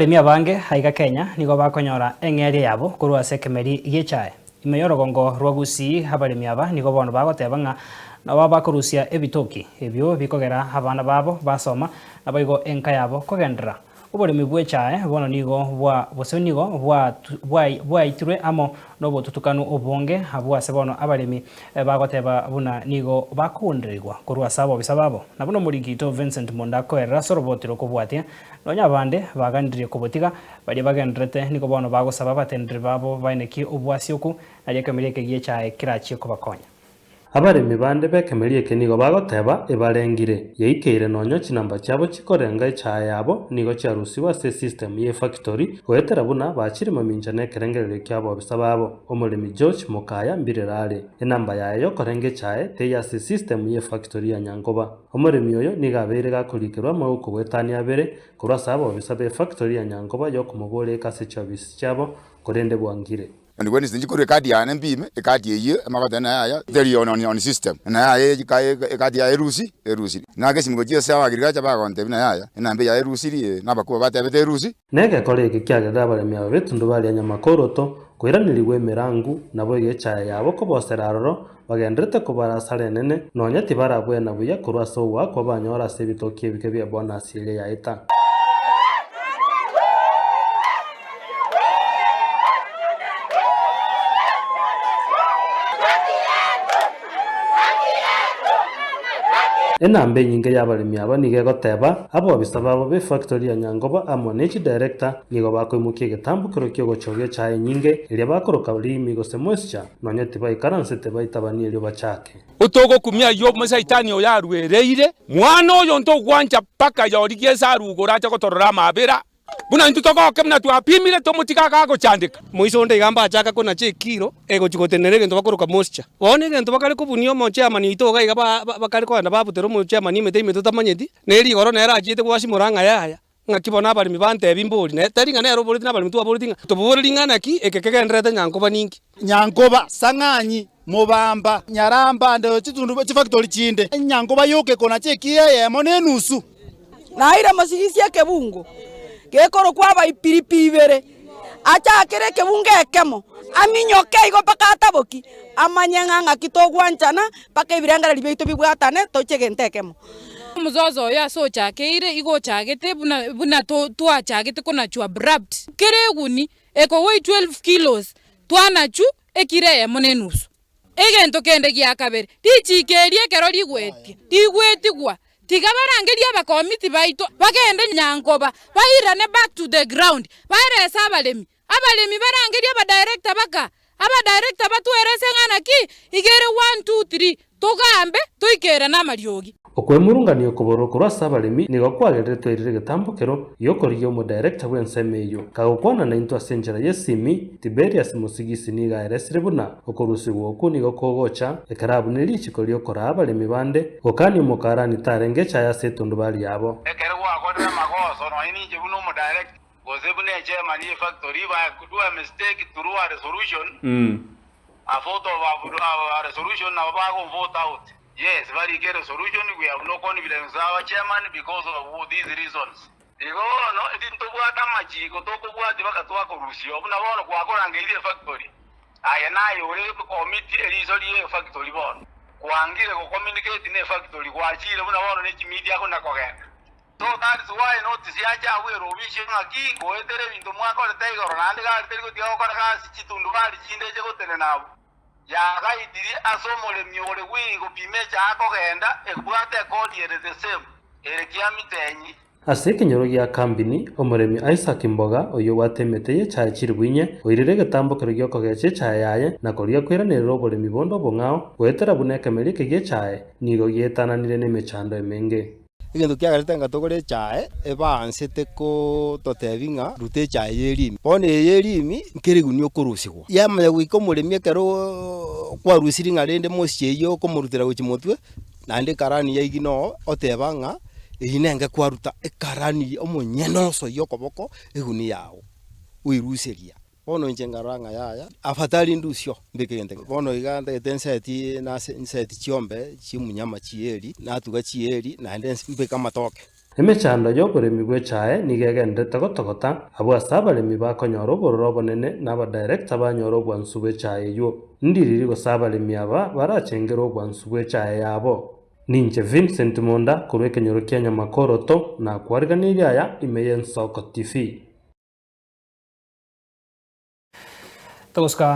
Arĩmi abange haiga Kenya nigo bakonyora eng'eria yabo korwa ase ekemeri gi'echae. Ime yorogongo rwa Gusii abarĩmi aba nigo bono bagoteba ng'a nabo bakorusia ebitoki ebio bikogera abana babo basoma nabo igo enka yabo kogenderera oboremi bwa echae bono nigo bwaitirwe amo nobotutukanu obonge abwase bono abarĩmi bagoteba buna nigo bakondererwa korwa ase abobisa babo na bono omorigito Vincent Monda koerera sorobotire okobwatia nonya abande baganirie kobotiga baria bagenderete nigo bono bagosaba abatenderi babo baineki obwasi oku naria ekemeri eke gi'echae kirachie kobakonya. Abarĩmi bande bekemeri eke nigo bagoteba ebarengire yaikeire nonyo chinamba chiabo chikorenga echae yabo nigo chiarusiwa ase system ye factory goetera buna bachire mamincha na ekerengerero kia abobisa babo. Omoremi George Mokaya mbirerare enamba yaye yokorenga echae teiyo ase system ye factory ya Nyankoba. Omoremi oyo nigo abeire gakorikerwa amaboko goetania abere korwa ase abobisa be factory ya Nyankoba yokomobora eke ase chiobisi chiabo korende bwangire. And when it's the kadi ya NPM, a kadi ye, a magazine, very on system. And I kadi ya Rusi. Now guess go just say agriculture back on Tebina, and I be a Rusi, Nabaku, whatever they Rusi. Nega kolege kiaga abarĩmi aba betundubari anyamakoroto kwiraniriwe mirangu nabo echae yabo koboseraroro bagenderete kubara sare nene nonya tibarabwe na buya korwa ase kwa banyora ase ebitoki ebike bia bonus ile ya eta. Enambe nyinge y'abarĩmi aba nigo egoteba abobisa babo be factory ya Nyankoba amo nechi director nigo bakoimukia egetambukero kia ogochogia echae nyinge eria bakoroka rimi gose moisture nonya tibaikaransete baitabani erio bachake. Utogokumia yo musaitani oyo arwereire mwana oyo ntogwanja paka yorigie sarugora acha gotorora mabera buna ntutogoke muna twapimire tomutika gagochandika moiso nde igamba achaka kona chekiro egochigotenere gento bakoroka moisture bone gento bakari kubunio mo chairman itoga iga bakari kwanda babutero mo chairman imete tutamanyeti neri goro nera achiete gwasimuranga yaya ngakibona abarimi bantebe imbori ne taringa nero boriti nabarimi twaboriti tobori ngana ki ekekegenderete Nyankoba ningi Nyankoba sang'anyi Mobamba Nyaramba ndo chitundu chifactory chinde Nyankoba yoke kona chekiye yemo nenusu naira masigisi ya kebungo gekoro kwaba ipiripibere acha akere kebunge ekemo aminyoke igo paka ataboki amanyanga kitogwanchana paka ibirangara libito bibwatane tochegente ekemo muzozo ya so chakeire igo chagete buna twa chagete kona chwa abrupt kereguni eko we 12 kilos twana chu ekire emunenusu egento kende gya kabere dichikerie kero ligwetigwa tigabarangeria abakomiti baito bagende Nyankoba bairane back to the ground baresa abalemi barangeria abadirector abadirector batwerese ng'ana ki igere 1 2 3 togambe toikera na mariogi okwemurunganio koboro korwa ase abarĩmi nigo kwagerete erire getambukero yokorigia omodirector bw'ensemo eyo kagokwana na into ase enchera yesimi Tiberius Musigisi niga eresire buna okorusigwa oku nigo kogocha ekerabu ne richiko riokora abarĩmi bande gokania omokarani tarenge echae ase etundubari yabo ekere gwakorire magoso no ininche buna omodirector gose buna echairman ye factory bakudua mistake through a resolution a photo of a resolution na bago vote out. Yes, very good solution. We have no confidence in our chairman because of these reasons. Digo no, didn't go at Amachi, go to Baka Rusio, but I want to factory. I and I will committee a factory born. Wangi communicate in a factory, while Chile when I want to media on a cogan. So that is why not to see Aja will revision a key, go into Mako Tiger, and I tell you the Oka Chitunduvari, Chinese now. Ya gaitiri asomole myore wingo pimecha akogenda ekubwate kodi the same erekiamitenyi ase ekenyoro gia kambini omoremi Isaac Mboga oyo watemete echae chiribwinye oirire getambukero giokogecha echae yaye na koria kwiranirira oboremi bondo bong'ao goetera buna ekemeri eke gi'echae nigo gietananire na emechando emenge egento kiagarete ngatogore echae ebansete ko totebinga rute echae yerimi bone yerimi nkeriguni okorusigwa yamanya gwika omoremi ekero kwarusiri ng'arende mosie iyo okomorutera gochimotwe naende karani yaigino oteba ng'a eyinenge kwaruta ekarani omonyenoso yokoboko eguni yago oiruseria bono inche ngaranga yaya afatari ndusio mbekegente bono iganda etenseti na seti chiombe chimunyama chieri natuga chieri naende mbeka matoke emechando yo boremi bwechae nigegendete gotogota abwa sabalemi bakonyoro bororo bonene n'aba director banyoro bwansu bwechae yo ndiriri gosabalemi aba barachengero bwansu bwechae yabo ninje Vincent Monda kurweke nyoro Kenya makoroto na kwariganiria ya Imeyen Soko TV.